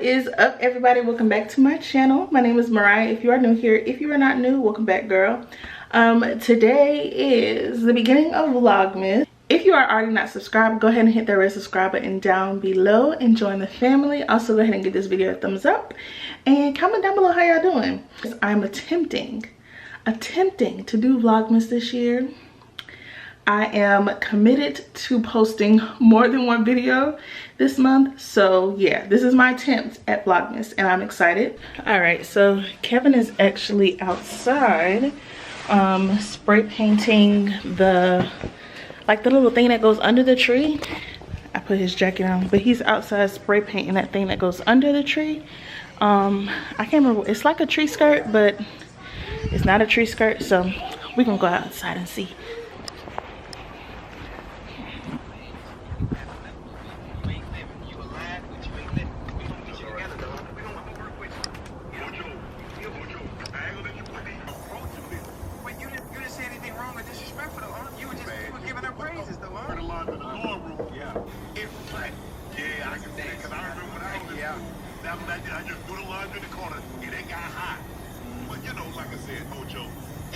What is up, everybody? Welcome back to my channel. My name is Mariah. If you are new here, if you are not new, welcome back, girl. Today is the beginning of Vlogmas. If you are already not subscribed, go ahead and hit that red subscribe button down below and join the family. Also, go ahead and give this video a thumbs up and comment down below how y'all doing. I'm attempting to do Vlogmas this year. I am committed to posting more than one video this month. So yeah, this is my attempt at Vlogmas and I'm excited. All right, so Kevin is actually outside spray painting the little thing that goes under the tree. I put his jacket on, but he's outside spray painting that thing that goes under the tree. I can't remember, it's like a tree skirt, but it's not a tree skirt, so we're gonna go outside and see. I just put a line in the corner and it got hot. But you know, like I said, no joke.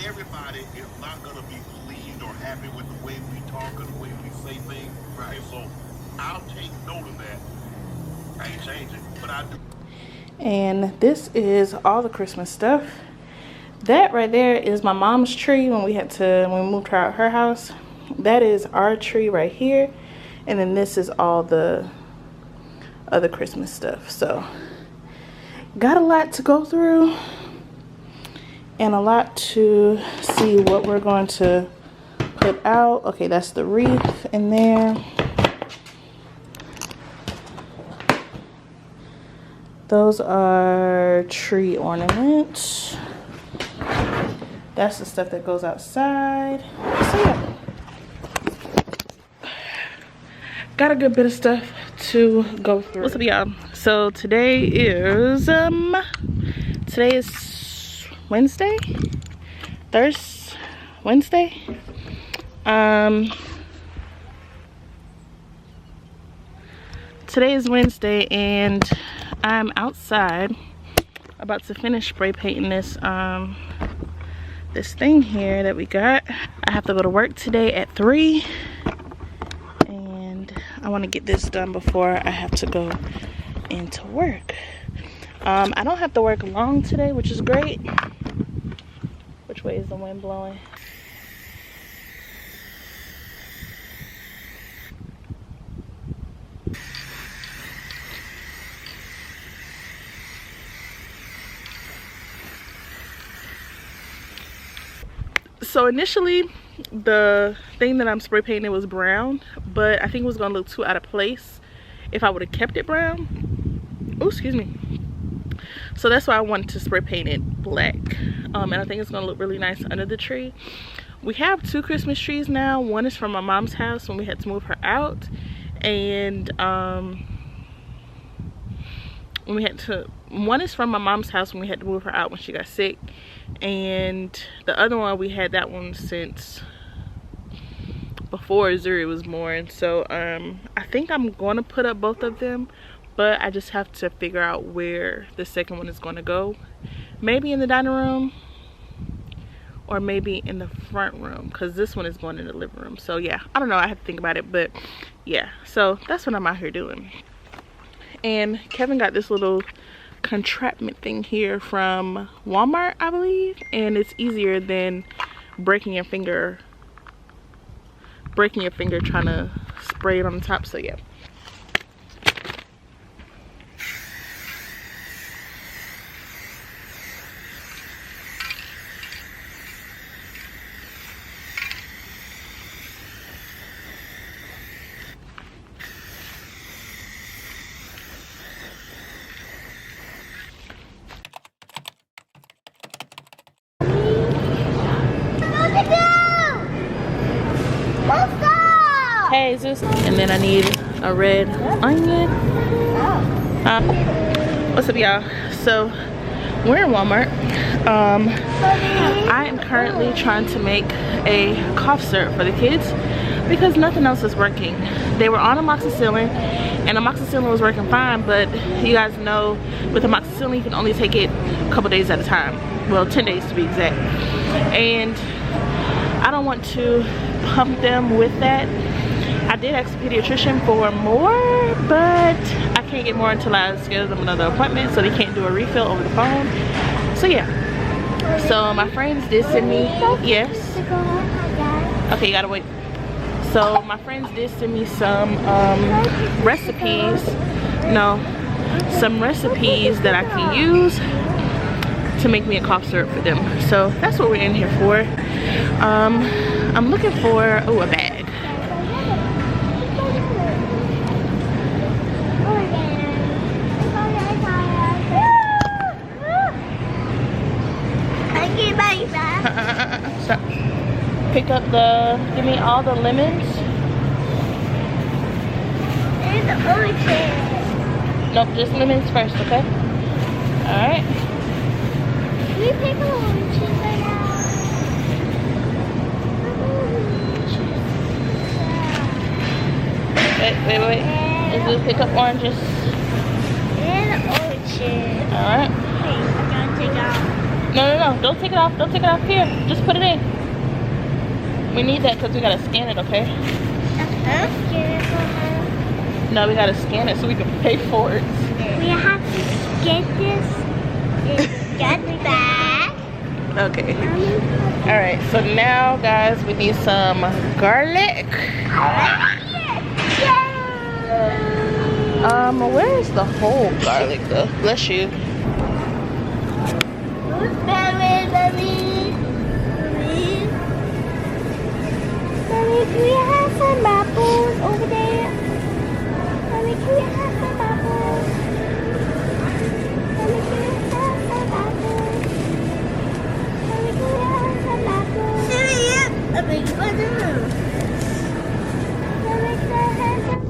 Everybody is not gonna be pleased or happy with the way we talk or the way we say things. Right. So I'll take note of that. I ain't changing, but I do. And this is all the Christmas stuff. That right there is my mom's tree when we moved her out her house. That is our tree right here. And then this is all the other Christmas stuff. So got a lot to go through and a lot to see what we're going to put out. Okay, that's the wreath in there. Those are tree ornaments. That's the stuff that goes outside. So yeah, got a good bit of stuff to go through. What's up, y'all? So today is Wednesday, Wednesday. Today is Wednesday and I'm outside about to finish spray painting this this thing here that we got. I have to go to work today at 3 and I want to get this done before I have to go into work. I don't have to work long today, which is great. Which way is the wind blowing? So initially the thing that I'm spray painting was brown, but I think it was gonna look too out of place if I would have kept it brown. Oh, excuse me. So that's why I wanted to spray paint it black. And I think it's gonna look really nice under the tree. We have 2 Christmas trees now. One is from my mom's house when we had to move her out, and one is from my mom's house when we had to move her out when she got sick, and the other one, we had that one since before Zuri was born. So I think I'm going to put up both of them, but I just have to figure out where the second one is going to go. Maybe in the dining room or maybe in the front room, because this one is going in the living room. So yeah, I don't know, I have to think about it, but yeah, so that's what I'm out here doing. And Kevin got this little contraption thing here from Walmart, I believe, and it's easier than breaking your finger trying to spray it on the top. So yeah. Hey, Zeus. And then I need a red onion. What's up, y'all? So we're in Walmart. I am currently trying to make a cough syrup for the kids because nothing else is working. They were on amoxicillin and amoxicillin was working fine, but you guys know with amoxicillin you can only take it a couple days at a time. Well, 10 days to be exact. And I don't want to pump them with that. I did ask the pediatrician for more, but I can't get more until I schedule them another appointment, so they can't do a refill over the phone. So yeah. So my friends did send me, yes. Okay, you gotta wait. So my friends did send me some recipes. No, some recipes that I can use to make me a cough syrup for them. So that's what we're in here for. I'm looking for a bag. So, pick up give me all the lemons. And the oranges. Nope, just lemons first, okay? Alright. Can we pick oranges right now? Wait. Is it pick up oranges? And oranges. Alright. Wait, I'm gonna take out. No. Don't take it off. Don't take it off here. Just put it in. We need that because we gotta scan it, okay? No, we gotta scan it so we can pay for it. We have to get this and get the bag. Okay. Alright, so now guys, we need some garlic. Where is the whole garlic though? Bless you. Mommy, can we have some apples over there? Mommy, can we have some apples? Mommy, can we have some apples? Mommy, can we have some apples? Mommy, can I have some?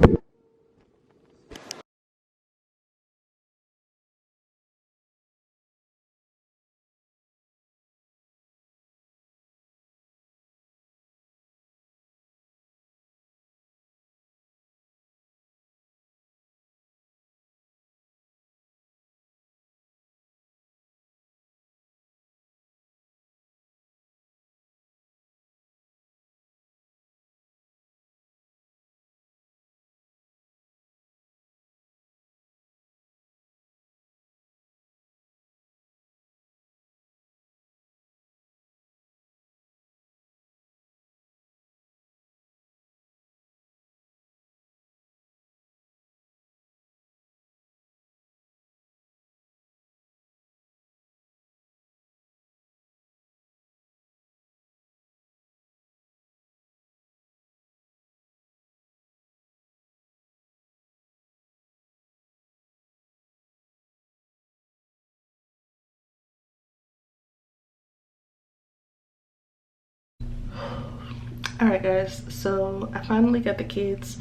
Alright guys, so I finally got the kids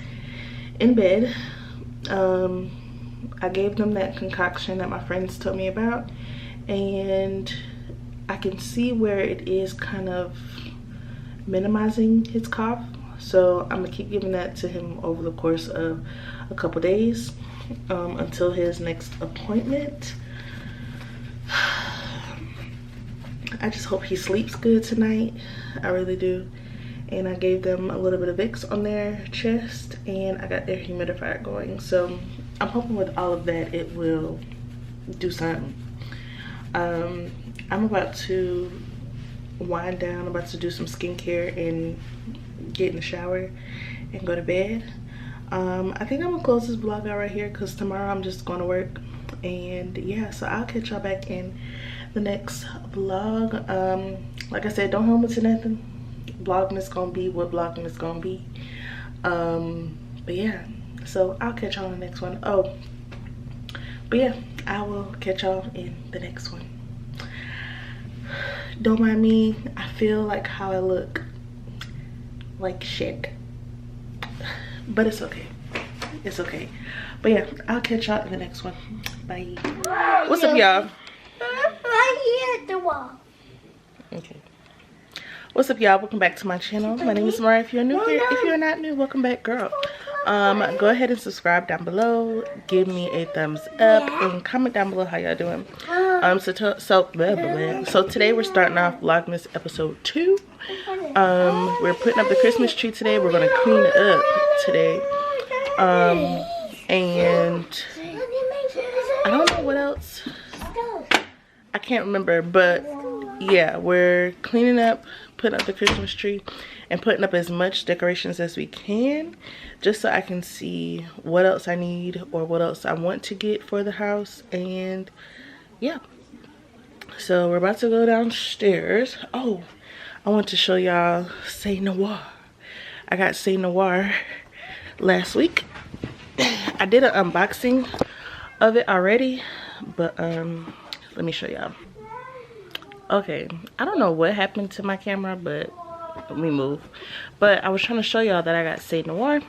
in bed. I gave them that concoction that my friends told me about, and I can see where it is kind of minimizing his cough, so I'm gonna keep giving that to him over the course of a couple days until his next appointment. I just hope he sleeps good tonight. I really do. And I gave them a little bit of Vicks on their chest, and I got their humidifier going, so I'm hoping with all of that it will do something. I'm about to wind down. I'm about to do some skincare and get in the shower and go to bed. I think I'm gonna close this vlog out right here because tomorrow I'm just going to work. And yeah, so I'll catch y'all back in the next vlog. Like I said, don't hold me to nothing. Vlogmas gonna be what Vlogmas gonna be. But yeah, so I'll catch y'all in the next one. Oh, but yeah, I will catch y'all in the next one. Don't mind me, I feel like how I look like shit, but it's okay. It's okay. But yeah, I'll catch y'all in the next one. Bye. What's up, y'all? Right here at the wall. Okay. What's up, y'all? Welcome back to my channel. My name is Mariah. If you're new here, if you're not new, welcome back, girl. Go ahead and subscribe down below, give me a thumbs up, and comment down below how y'all doing. So today we're starting off Vlogmas episode 2. We're putting up the Christmas tree today. We're gonna clean it up today. And I don't know what else. I can't remember, but yeah, we're cleaning up, putting up the Christmas tree, and putting up as much decorations as we can, just so I can see what else I need or what else I want to get for the house. And yeah, so we're about to go downstairs. Oh, I want to show y'all Say Noir. I got Say Noir last week. I did an unboxing of it already, but let me show y'all. Okay, I don't know what happened to my camera, but let me move. But I was trying to show y'all that I got Say Noir,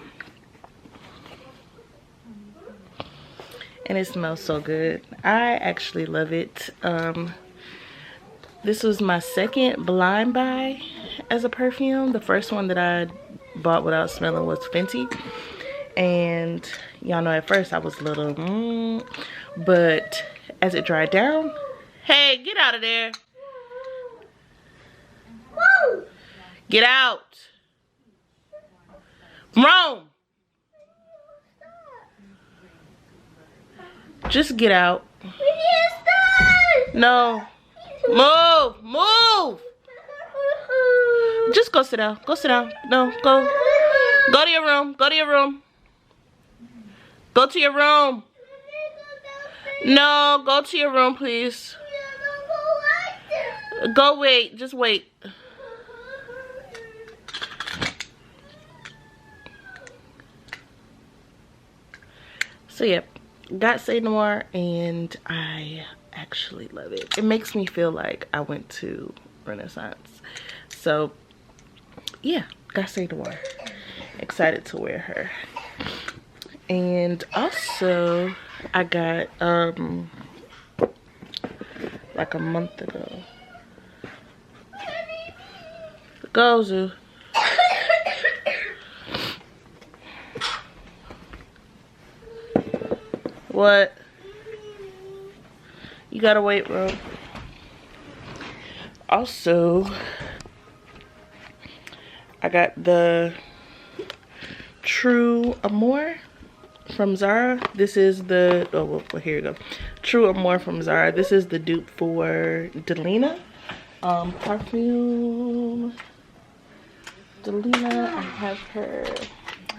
and it smells so good. I actually love it. This was my second blind buy as a perfume. The first one that I bought without smelling was Fenty, and y'all know at first I was a little but as it dried down, hey, get out of there. Woo! Get out. Rome. Just get out. No. Move. Move. Just go sit down. Go sit down. No, go. Go to your room. Go to your room. Go to your room. No, go to your room, please. Go wait. Just wait. So yeah, got Say Noir, and I actually love it. It makes me feel like I went to Renaissance. So yeah, got Say Noir. Excited to wear her. And also I got like a month ago. Go, Zoo. What? You gotta wait, bro. Also, I got the True Amour from Zara. This is the, oh, well, here you go. True Amour from Zara. This is the dupe for Delina. Perfume. Delina, I have her.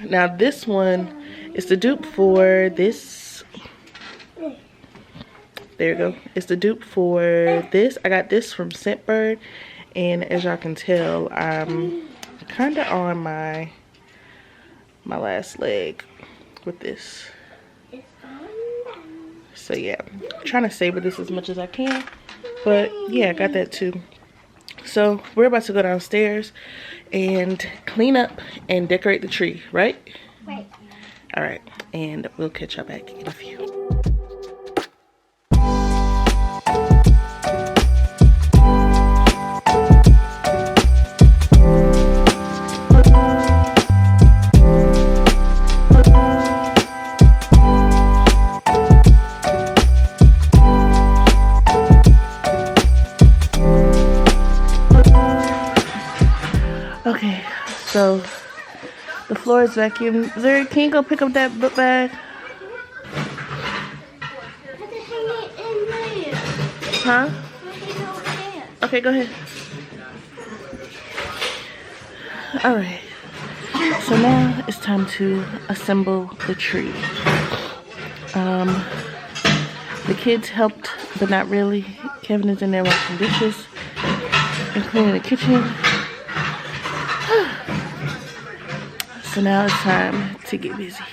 Now this one is the dupe for this. There you go. It's the dupe for this. I got this from Scentbird, and as y'all can tell, I'm kind of on my last leg with this. So yeah, I'm trying to savor this as much as I can, but yeah, I got that too. So we're about to go downstairs and clean up and decorate the tree, right? Right. All right, and we'll catch up back in a few. Okay, so the floor is vacuumed. Zuri, can you go pick up that book bag? Huh? Okay, go ahead. Alright, so now it's time to assemble the tree. The kids helped, but not really. Kevin is in there washing dishes and cleaning the kitchen. So now it's time to get busy.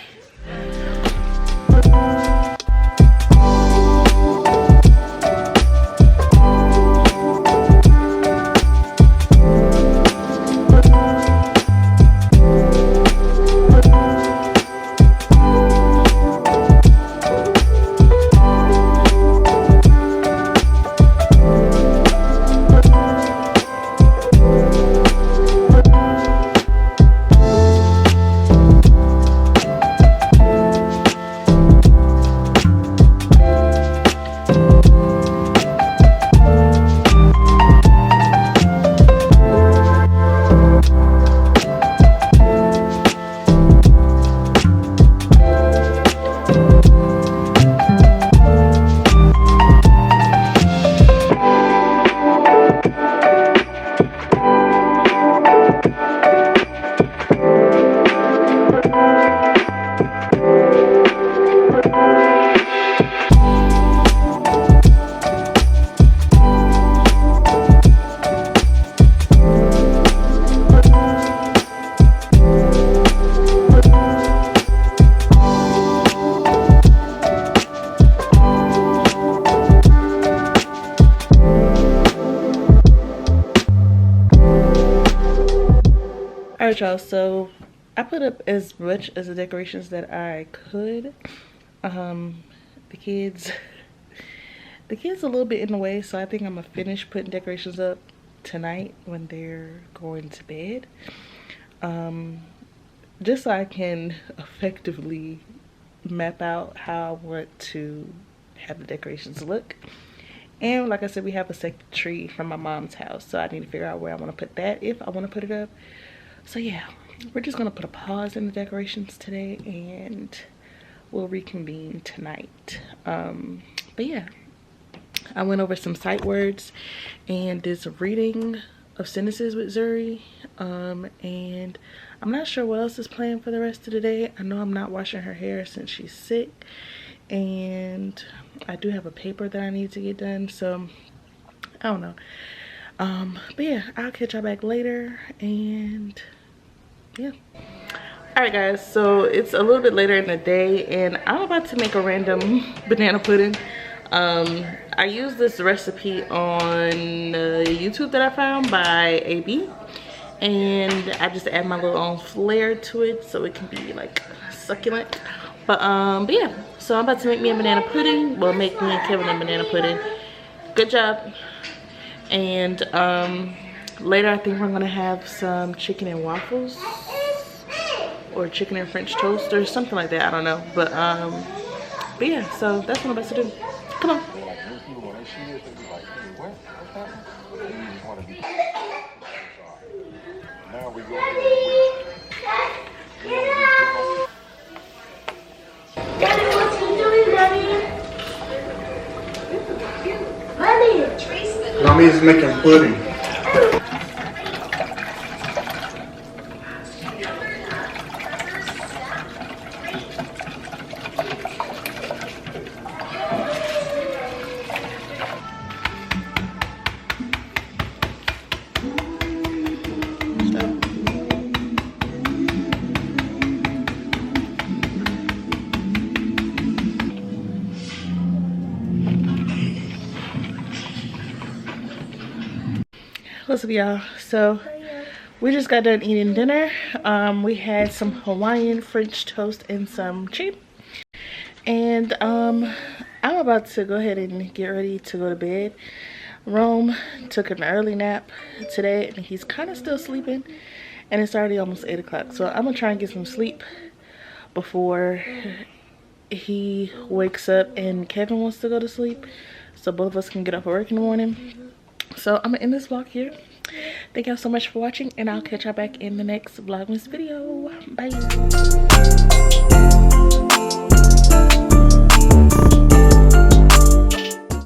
Alright y'all, so I put up as much as the decorations that I could. The kids a little bit in the way, so I think I'm gonna finish putting decorations up tonight when they're going to bed. Just so I can effectively map out how I want to have the decorations look. And like I said, we have a second tree from my mom's house, so I need to figure out where I want to put that, if I want to put it up. So yeah, we're just gonna put a pause in the decorations today and we'll reconvene tonight. But yeah, I went over some sight words and did some reading of sentences with Zuri, and I'm not sure what else is planned for the rest of the day. I know I'm not washing her hair since she's sick, and I do have a paper that I need to get done, so I don't know. But yeah, I'll catch y'all back later, and yeah. Alright guys, so it's a little bit later in the day and I'm about to make a random banana pudding. I used this recipe on YouTube that I found by AB, and I just add my little own flair to it so it can be like succulent. But yeah, so I'm about to make me a banana pudding. Well, make me and Kevin a banana pudding. Good job. And later I think we're gonna have some chicken and waffles or chicken and French toast or something like that. I don't know, but yeah, so that's what I'm about to do. Come on. Mommy's making pudding. What's up y'all? So we just got done eating dinner. We had some Hawaiian French toast and some cheese, and I'm about to go ahead and get ready to go to bed. Rome took an early nap today and he's kind of still sleeping, and it's already almost 8 o'clock, so I'm gonna try and get some sleep before he wakes up and Kevin wants to go to sleep, so both of us can get up for work in the morning. So I'm gonna end this vlog here. Thank y'all so much for watching, and I'll catch y'all back in the next Vlogmas video. Bye.